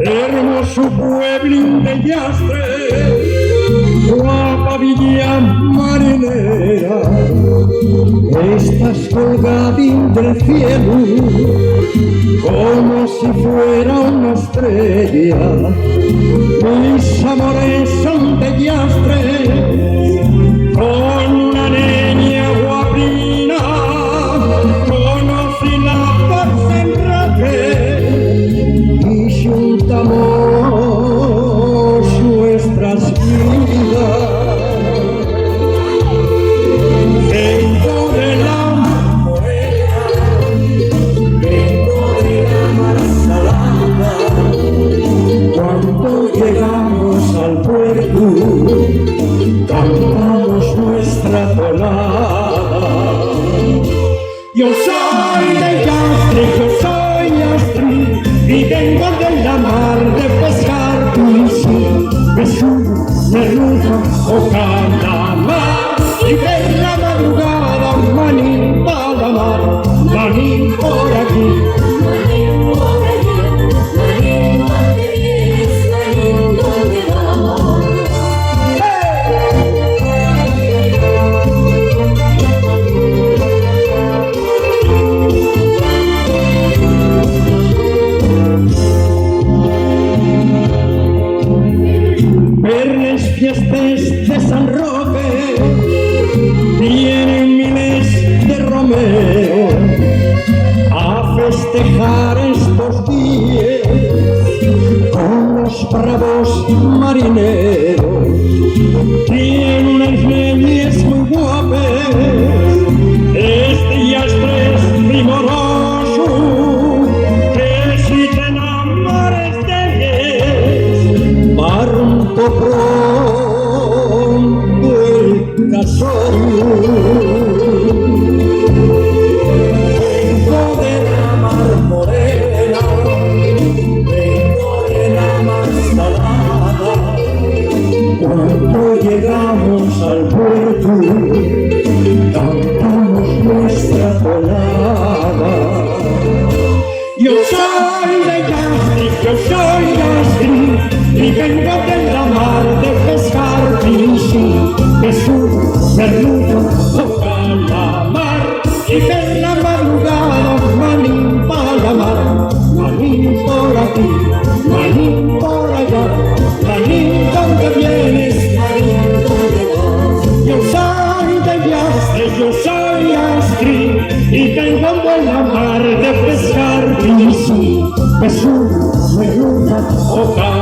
Hermoso pueblín de Yastre, guapa villa marinera, estás colgadín del cielo como si fuera una estrella. Mis amores son de Yastre, con una niña guapina conocí la paz en Raquel y juntamos nuestras vidas. Vengo de la morena, vengo de la mar salada. Cuando llegamos al puerto, cantamos nuestra tonada. Yo soy de Yastre, yo soy Yastre, y vengo de la mar de pescar piscín, besugo, merluza o calamar, y de la madrugada manín pa' la mar, manín por aquí, manín por allá, manín donde vienes, manín donde vas. Verles fiestas de San Roque, vienen miles de Romeo a festejar estos días con los bravos marineros. Tienen unas leyes muy guapas, este Yastre es primoroso, que si te enamores de ellos, pronto el casorio. Vengo de la mar morena, vengo de la mar salada. Cuando llegamos al puerto, cantamos nuestra tonada. Yo soy de Yastre, yo soy Yastre, y vengo de la mar de pescar piscín, besugo, merluza o calamar, y de la madrugada manín pa' la mar, manín por aquí, manín por allá, manín donde vienes, manín donde vas. Yo soy de Yastre, yo soy Yastre, y vengo de la mar de pescar piscín, besugo, merluza o calamar.